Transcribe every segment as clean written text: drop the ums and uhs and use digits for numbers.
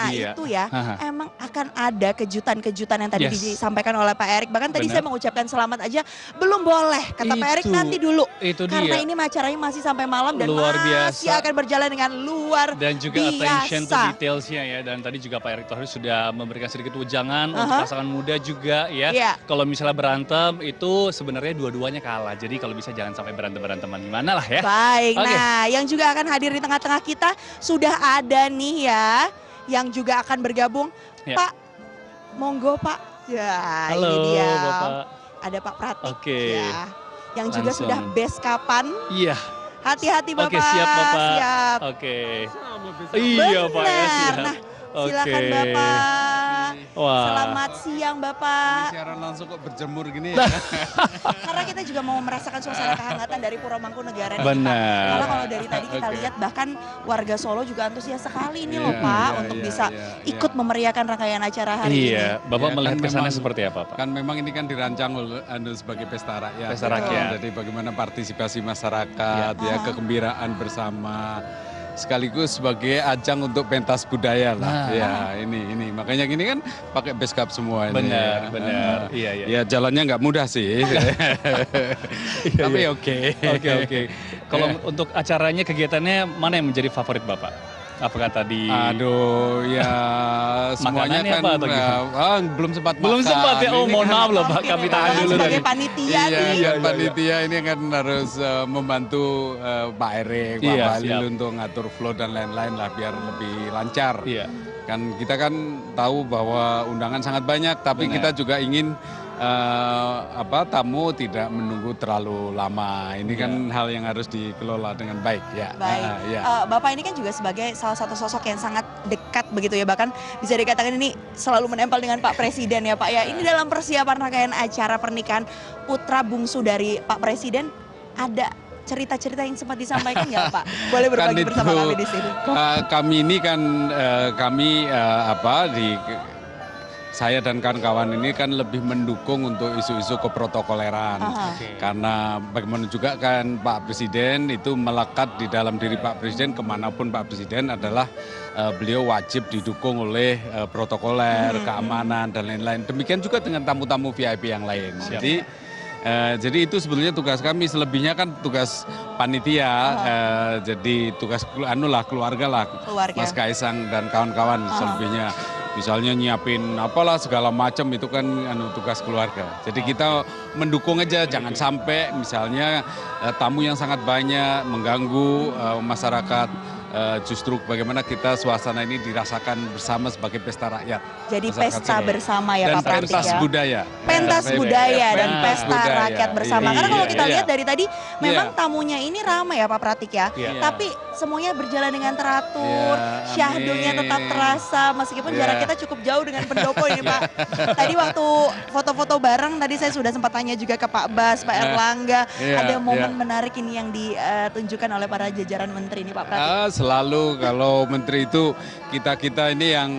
Nah Iya. itu ya, Haha. emang akan ada kejutan-kejutan yang tadi Yes. disampaikan oleh Pak Erik. Bahkan tadi saya Bener. mengucapkan selamat aja, belum boleh. Kata Pak Erik nanti dulu. Itu Karena dia. ini acaranya masih sampai malam dan Luar masih biasa. akan berjalan dengan luar Dan juga attention to biasa. detailsnya ya. Dan tadi juga Pak Erick Thohir sudah memberikan sedikit wejangan untuk Aha. pasangan muda juga ya. Iya. Kalau misalnya berantem itu sebenarnya dua-duanya kalah. Jadi kalau bisa jangan sampai berantem-beranteman gimana lah ya. Baik, Oke. nah yang juga akan hadir di tengah-tengah kita sudah ada nih ya, yang juga akan bergabung. Ya. Pak, monggo Pak. Ya, Halo ini dia. Bapak. Ada Pak Pratik Oke. ya, yang juga Langsung. sudah base kapan. Iya. Hati-hati Bapak. Oke, siap Bapak. Siap. Oke. Iya Pak ya, Benar. siap. Nah, silakan Oke. Bapak. Wah. Selamat siang Bapak. Siaran langsung kok berjemur gini ya. Karena kita juga mau merasakan suasana kehangatan dari Puro Mangkunegara nih, Pak. Benar. Karena kalau dari tadi kita Oke. lihat bahkan warga Solo juga antusias sekali nih loh Iya, Pak iya, untuk iya, bisa iya, ikut iya. memeriahkan rangkaian acara hari ini. Iya, Bapak Ya, melihat kan kesannya memang- seperti apa Pak? Kan memang ini kan dirancang sebagai pesta rakyat. Pesta ya. rakyat. Jadi bagaimana partisipasi masyarakat, ya Aha. kegembiraan bersama. Sekaligus sebagai ajang untuk pentas budaya lah. Nah. Ya, ini makanya gini kan pakai base cap semua ini. Benar, ya. benar. Iya, iya. Ya jalannya nggak mudah sih. Tapi oke. Oke. Kalau untuk acaranya, kegiatannya mana yang menjadi favorit Bapak? Apakah tadi? Aduh, ya semuanya Makanannya kan apa atau gimana? belum sempat Belum makan. sempat ya? Oh Ini mohon kan- maaf loh Pak, Mampir kami ya, tahan Pak, dulu sebagai tadi. panitia Iya, nih. iya, panitia ini kan harus membantu Pak Erik, Pak Iya, Balil siap. untuk ngatur flow dan lain-lain lah biar lebih lancar. Iya. Kan kita kan tahu bahwa undangan sangat banyak, tapi Benar. kita juga ingin tamu tidak menunggu terlalu lama. Ini kan hal yang harus dikelola dengan baik ya. Baik, Ya. Bapak ini kan juga sebagai salah satu sosok yang sangat dekat begitu ya, bahkan bisa dikatakan ini selalu menempel dengan Pak Presiden ya Pak ya. Ini dalam persiapan rangkaian acara pernikahan putra bungsu dari Pak Presiden, ada cerita-cerita yang sempat disampaikan nggak Pak? Boleh berbagi Kan bersama itu, kami di sini. Kami ini kan saya dan kawan-kawan ini kan lebih mendukung untuk isu-isu keprotokoleran. Aha. Karena bagaimana juga kan Pak Presiden itu melekat di dalam diri Pak Presiden, kemanapun Pak Presiden adalah beliau wajib didukung oleh protokoler, keamanan dan lain-lain. Demikian juga dengan tamu-tamu VIP yang lain. Jadi itu sebetulnya tugas kami, selebihnya kan tugas panitia. Jadi tugas keluarga lah, Keluarga. Mas Kaisang dan kawan-kawan selebihnya. Misalnya nyiapin apalah segala macam itu kan tugas keluarga. Jadi kita mendukung aja, jangan sampai misalnya tamu yang sangat banyak mengganggu masyarakat. Justru bagaimana kita suasana ini dirasakan bersama sebagai pesta rakyat. Jadi Masyarakat pesta Solo. bersama ya Dan Pak Pratik pentas ya. budaya. Pentas budaya dan pentas pesta budaya. rakyat bersama. Karena kalau kita Iya. lihat dari tadi memang Iya. tamunya ini ramai ya Pak Pratik ya. Iya. Tapi semuanya berjalan dengan teratur, Iya, syahdunya tetap amin. terasa meskipun Iya. jarak kita cukup jauh dengan pendopo ini Pak. Tadi waktu foto-foto bareng tadi saya sudah sempat tanya juga ke Pak Bas, Pak Erlangga, Iya, ada momen iya. menarik ini yang ditunjukkan oleh para jajaran menteri ini Pak Pratik. Selalu kalau menteri itu kita ini yang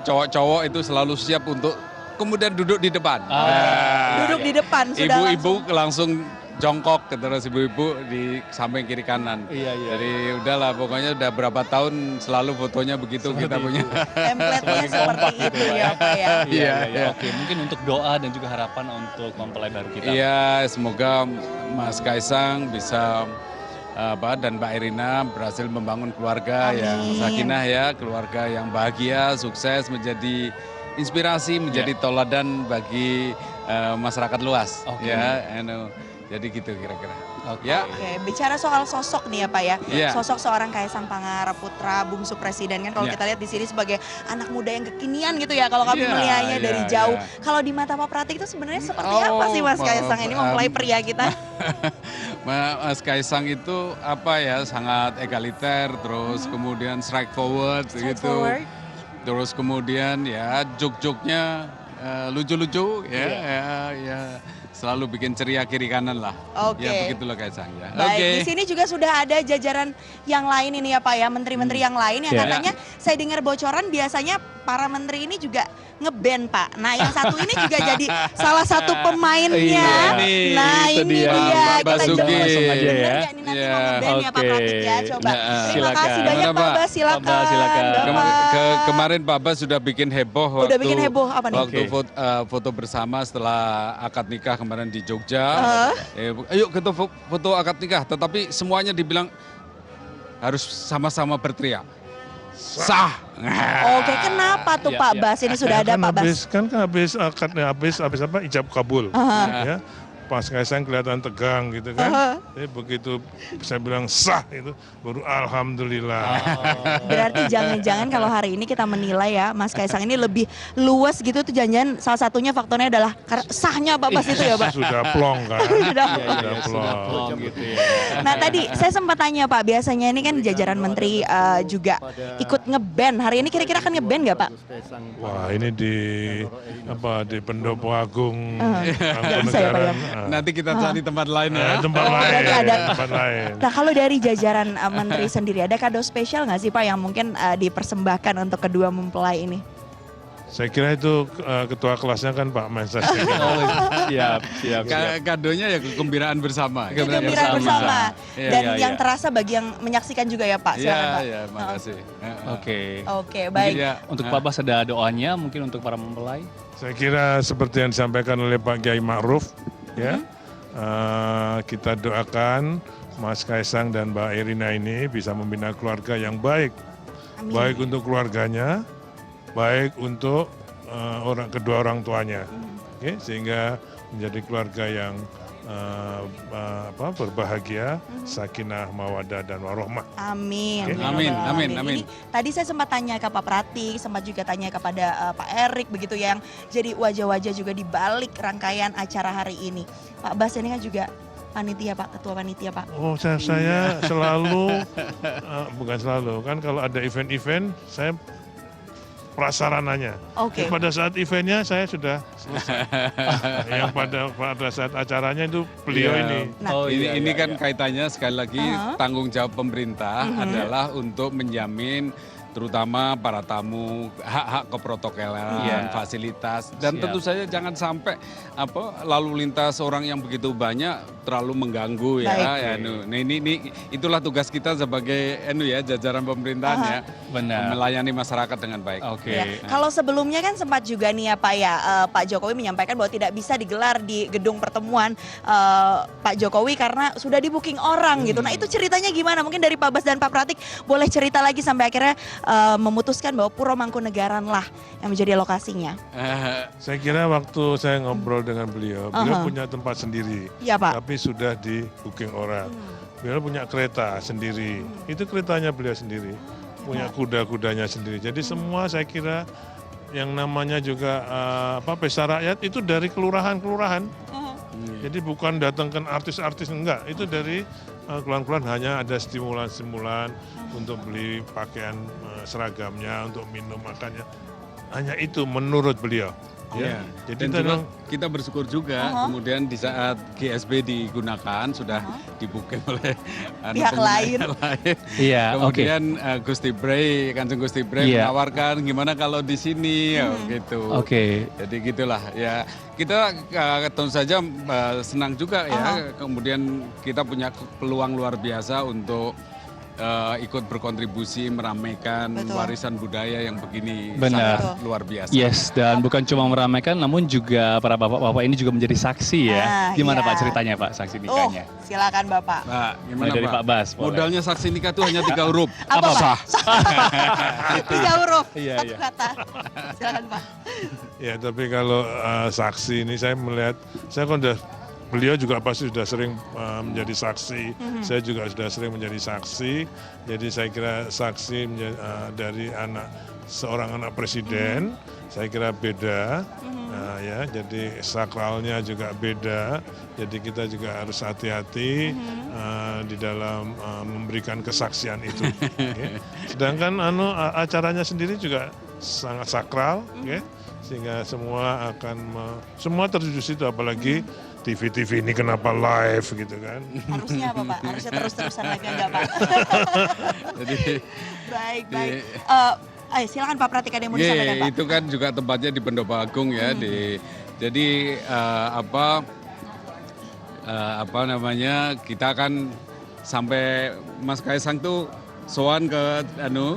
cowok-cowok itu selalu siap untuk kemudian duduk di depan. Duduk di depan sudah Ibu-ibu langsung jongkok, terus ibu-ibu di samping kiri kanan. Iya, iya. Jadi udahlah pokoknya udah berapa tahun selalu fotonya begitu kita punya. template-nya seperti itu ya Pak ya. Iya, iya. Oke, mungkin untuk doa dan juga harapan untuk mempelai baru kita. Iya, semoga Mas Kaisang bisa dan Mbak Irina berhasil membangun keluarga Amin. yang sakinah ya, keluarga yang bahagia, sukses, menjadi inspirasi, menjadi toladan bagi masyarakat luas. Oke. Ya, jadi gitu kira-kira. Oke. Ya. Oke, bicara soal sosok nih ya Pak ya, Iya. sosok seorang Kaisang Pangarep putra bungsu presiden kan kalau Iya. kita lihat di sini sebagai anak muda yang kekinian gitu ya kalau kami Iya, melihatnya iya, dari jauh. iya. Kalau di mata Pak Pratik itu sebenarnya seperti apa sih Mas Kaisang ini mempelai pria kita? Mas Kaisang itu sangat egaliter, terus kemudian strike forward gitu. Straightforward. Terus kemudian ya jok-joknya lucu-lucu ya selalu bikin ceria kiri kanan lah. Oke. Ya begitulah Kaisang ya. Baik, di sini juga sudah ada jajaran yang lain ini ya Pak ya, menteri-menteri yang lain yang Iya. katanya saya dengar bocoran biasanya para menteri ini juga ngeband Pak. Nah yang satu ini juga jadi salah satu pemainnya. Iya, Nah itu ini dia, dia. Pak Kita Basuki. coba Langsung aja bener ya. nggak nih nanti Iya. mau ngeband ya Pak Oke. Pratik ya. Coba. Nah, Terima silakan. kasih banyak Gimana, Pak Pak? Bas. Silakan. Pak Bas, silakan. Bapak. Kemarin Pak Bas sudah bikin heboh Udah bikin heboh, apa nih? waktu Oke. foto bersama setelah akad nikah kemarin di Jogja. Uh-huh. Ayo kita foto akad nikah, tetapi semuanya dibilang harus sama-sama berteriak. Sah. Oke, kenapa tuh Iya, Pak iya. Bas? Ini sudah ada Pak Bas. habis akadnya habis apa ijab kabul. Ya. Pas Kaisang kelihatan tegang gitu kan. Jadi begitu saya bilang sah itu baru alhamdulillah. Berarti jangan-jangan kalau hari ini kita menilai ya Mas Kaisang ini lebih luas gitu tuh jangan salah satunya faktornya adalah karena sahnya Pak Bas itu ya Pak. Sudah plong kan. Sudah. Sudah plong. Plong gitu ya. Nah tadi saya sempat tanya Pak, biasanya ini kan jajaran menteri juga ikut ngeband. Hari ini kira-kira akan ngeband nggak Pak? Wah ini di Pendopo Agung Nggak bisa ya, Pak, ya? Nanti kita cari tempat lain ya. tempat Oh, lain. berarti ada. Tempat lain. Nah kalau dari jajaran menteri sendiri ada kado spesial nggak sih Pak yang mungkin dipersembahkan untuk kedua mempelai ini? Saya kira itu ketua kelasnya kan Pak Mensesnek. Oh, siap. Kadonya ya kegembiraan bersama. Kegembiraan bersama. Iya, Dan iya, yang iya. terasa bagi yang menyaksikan juga ya Pak. Silakan Pak. Iya, makasih. Oke. Oke baik. Iya. Untuk Pak Bas ada doanya mungkin untuk para mempelai? Saya kira seperti yang disampaikan oleh Pak Kiai Ma'ruf, ya, kita doakan Mas Kaisang dan Mbak Erina ini bisa membina keluarga yang baik, Amin. baik untuk keluarganya, baik untuk kedua orang tuanya, Oke, sehingga menjadi keluarga yang berbahagia, sakinah, mawadah dan warohmah. Amin. Oke. Amin, amin, amin. Ini tadi saya sempat tanya ke Pak Pratik, sempat juga tanya kepada Pak Erik begitu yang jadi wajah-wajah juga di balik rangkaian acara hari ini. Pak Bas ini kan juga panitia Pak, ketua panitia Pak. Oh, saya selalu, bukan selalu, kan kalau ada event-event, saya prasarananya. Oke. Pada saat eventnya saya sudah selesai. Yang pada saat acaranya itu beliau Iya. ini. Nah. Oh, iya, ini iya, kan iya. kaitannya sekali lagi tanggung jawab pemerintah adalah untuk menjamin terutama para tamu hak-hak keprotokoleran, Iya. fasilitas dan Siap. tentu saja jangan sampai lalu lintas orang yang begitu banyak terlalu mengganggu ya. Baik. Ya, nah, ini itulah tugas kita sebagai jajaran pemerintahan ya, Benar. melayani masyarakat dengan baik. Oke. Ya. Kalau sebelumnya kan sempat juga nih ya Pak ya, Pak Jokowi menyampaikan bahwa tidak bisa digelar di gedung pertemuan Pak Jokowi karena sudah di booking orang gitu. Nah itu ceritanya gimana? Mungkin dari Pak Bas dan Pak Pratik boleh cerita lagi sampai akhirnya memutuskan bahwa Puro Mangkunegaran lah yang menjadi lokasinya. Saya kira waktu saya ngobrol dengan beliau Aha. punya tempat sendiri, Iya Pak. tapi sudah di booking orang. Beliau punya kereta sendiri, itu keretanya beliau sendiri, punya kuda-kudanya sendiri. Jadi semua saya kira yang namanya juga pesta rakyat itu dari kelurahan-kelurahan. Jadi bukan datangkan artis-artis, enggak. Itu dari kelurahan-kelurahan, hanya ada stimulan-stimulan untuk beli pakaian seragamnya, untuk minum makannya. Hanya itu menurut beliau. Ya. Jadi Dan juga memang kita bersyukur juga kemudian di saat GSB digunakan sudah dibuking oleh Pihak pengguna lain. Iya, oke. Kemudian Gusti Bray, Kanjeng Gusti Bray Iya. menawarkan gimana kalau di sini gitu. Oke. Jadi gitulah ya. Kita tentu saja senang juga ya. Kemudian kita punya peluang luar biasa untuk ikut berkontribusi meramaikan Betul. warisan budaya yang begini Benar. sangat luar biasa. Yes, dan bukan cuma meramaikan, namun juga para bapak-bapak ini juga menjadi saksi ya. Gimana iya. Pak ceritanya Pak saksi Oh, nikahnya? silakan Bapak. Pak, gimana Mulai dari Pak Bas, boleh. Modalnya saksi nikah itu hanya 3 huruf. Apa, Pak? Sah. 3 huruf, Iya, satu iya. kata. Silakan Pak. ya, tapi kalau saksi ini saya melihat, saya kan beliau juga pasti sudah sering menjadi saksi, saya juga sudah sering menjadi saksi. Jadi saya kira saksi dari seorang anak presiden, saya kira beda. Nah, ya, jadi sakralnya juga beda. Jadi kita juga harus hati-hati di dalam memberikan kesaksian itu. Oke. Sedangkan acaranya sendiri juga sangat sakral, oke. Sehingga semua semua tertuju situ, apalagi TV ini kenapa live gitu kan. Harusnya apa Pak? Harusnya terus-terusan lagi enggak Pak? Jadi Baik, baik. Ayo silakan Pak Pratik, ada yang mau disampaikan Pak. Itu kan juga tempatnya di Pendopo Agung ya. Jadi apa namanya, kita kan sampai Mas Kaisang tuh sowan ke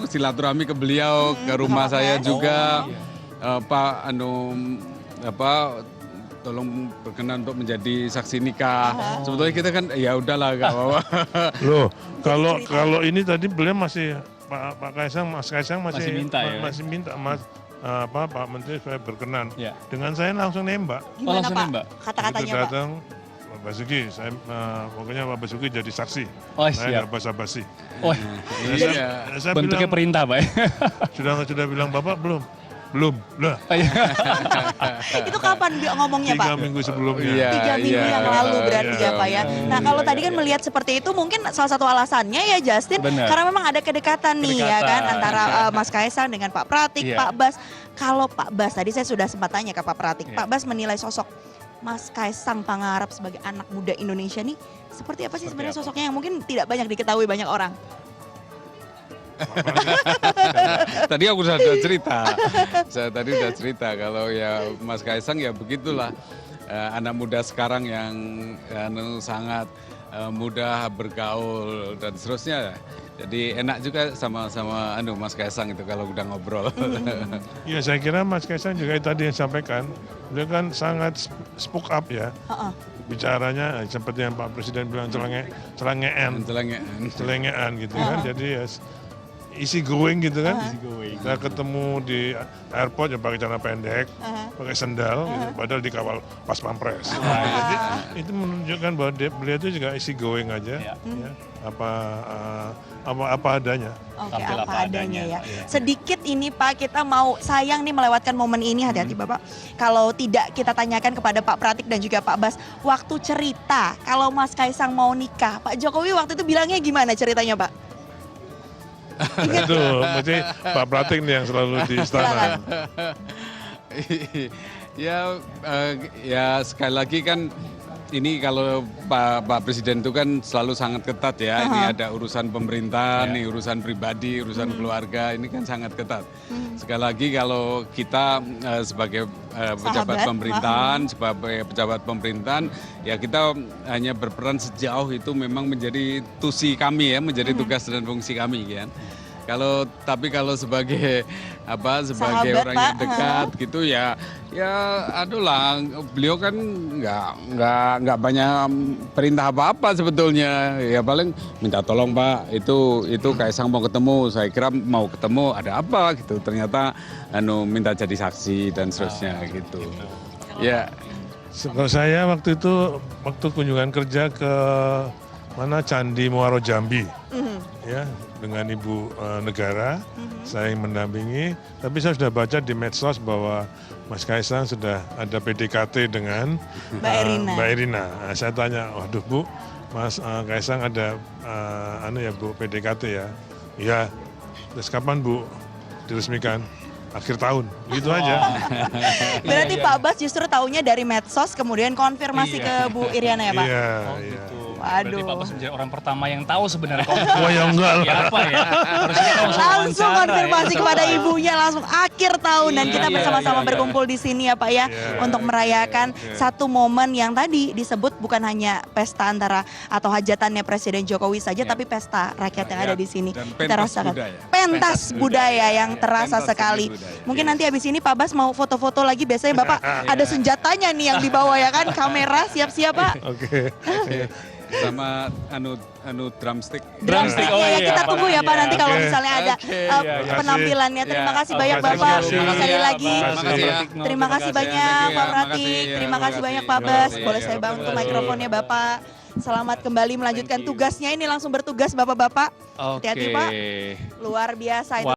silaturahmi ke beliau, ke rumah saya juga. Pak tolong berkenan untuk menjadi saksi nikah. Sebetulnya kita kan ya udahlah gak apa-apa. Loh, kalau ini tadi beliau masih Pak Kaisang, Mas Kaisang masih minta ya? masih minta Mas Pak Menteri supaya berkenan. Ya. Dengan saya langsung nembak. Gimana langsung Pak nembak? kata-katanya Begitu Pak? datang Pak Basuki, saya pokoknya Pak Basuki jadi saksi. Oh, Saya siap. nggak basa-basi. Oh, Iya. Saya bentuknya bilang, perintah Pak. sudah bilang Bapak belum? Belum. Lah, Itu kapan dia ngomongnya Pak? 3 minggu sebelumnya. Iya. 3 minggu yang lalu berarti iya. ya Pak ya. Nah kalau tadi kan melihat seperti itu mungkin salah satu alasannya ya Justin, Benar. karena memang ada kedekatan nih ya kan Kedekatan. antara Mas Kaisang dengan Pak Pratik, Iya. Pak Bas. Kalau Pak Bas tadi saya sudah sempat tanya ke Pak Pratik, Iya. Pak Bas menilai sosok Mas Kaisang Pangarep sebagai anak muda Indonesia nih seperti apa sih sebenarnya sosoknya yang mungkin tidak banyak diketahui banyak orang? Tadi aku sudah cerita. Saya tadi sudah cerita kalau ya Mas Kaisang ya begitulah. Anak muda sekarang yang sangat mudah bergaul dan seterusnya. Jadi enak juga sama Mas Kaisang itu kalau udah ngobrol. Ya saya kira Mas Kaisang juga tadi yang sampaikan, beliau kan sangat spoke up ya. Heeh. Bicaranya seperti yang Pak Presiden bilang celengean gitu kan. Jadi ya easy going gitu kan. Kita ketemu di airport ya pakai celana pendek, pakai sendal, gitu, padahal dikawal pas pampres. Jadi itu menunjukkan bahwa beliau itu juga easy going aja, Iya. ya. Apa adanya. Oke, Tampil apa apa adanya ya. adanya. Iya. Sedikit ini Pak, kita mau sayang nih melewatkan momen ini, hati-hati Bapak. Kalau tidak kita tanyakan kepada Pak Pratik dan juga Pak Bas, waktu cerita kalau Mas Kaisang mau nikah, Pak Jokowi waktu itu bilangnya gimana ceritanya Pak? Itu mesti Pak Pratik nih yang selalu di istana. Ya sekali lagi kan ini kalau Pak Presiden itu kan selalu sangat ketat ya. Ini ada urusan pemerintahan, ini urusan pribadi, urusan keluarga, ini kan sangat ketat. Sekali lagi kalau kita sebagai pejabat Sahabat, pemerintahan, sebagai pejabat pemerintahan, ya kita hanya berperan sejauh itu memang menjadi tusi kami ya, menjadi tugas dan fungsi kami kan. Tapi kalau sebagai Sahabat, orang Pak. yang dekat gitu ya adulah, beliau kan nggak banyak perintah apa-apa sebetulnya, ya paling minta tolong Pak, itu Kaisang mau ketemu, saya kira mau ketemu ada apa gitu, ternyata minta jadi saksi dan seterusnya gitu. Ya. Kalau saya waktu itu kunjungan kerja ke Candi Muaro Jambi, ya dengan Ibu Negara, saya yang mendampingi. Tapi saya sudah baca di medsos bahwa Mas Kaisang sudah ada PDKT dengan Mbak Erina. Nah, saya tanya, waduh Bu, Mas Kaisang ada Bu PDKT ya? Iya. Terus kapan Bu diresmikan? Akhir tahun, gitu aja. Berarti Pak Bas justru taunya dari medsos, kemudian konfirmasi ke Bu Iriana ya Pak? Iya, Oh iya. gitu. Waduh. Berarti Pak Bas menjadi orang pertama yang tahu sebenarnya Wah ya enggak lah. ya apa ya. Harusnya kita langsung Langsung wawancara konfirmasi ya. kepada ibunya langsung akhir tahun dan kita Iya, bersama-sama iya. berkumpul di sini ya Pak ya Iya, untuk merayakan iya. satu momen yang tadi disebut bukan hanya pesta antara atau hajatannya Presiden Jokowi saja tapi pesta rakyat yang ada di sini. Dan Kita pentas rasakan budaya. pentas budaya yang terasa Pentas sekali. seni budaya. Mungkin nanti habis ini Pak Bas mau foto-foto lagi, biasanya Bapak ada senjatanya nih yang dibawa ya kan, kamera siap-siap Pak. Oke. Sama drumstick. Drumstick, oh ya, iya, kita tunggu ya Pak Pak. nanti kalau Oke. misalnya ada Oke, iya, iya. penampilannya. Terima Ya, kasih banyak oke, Bapak. terima kasih. Sekali lagi. Terima kasih ya. Terima kasih banyak Thank you ya, Pak makasih Pratik, ya, terima kasih makasih. banyak Pak Terima Bas. kasih, Boleh ya, saya terima bantu kasih. mikrofonnya Bapak. Selamat kembali melanjutkan Thank you. tugasnya, ini langsung bertugas Bapak-Bapak. Oke. Hati-hati, Pak. Luar biasa itu.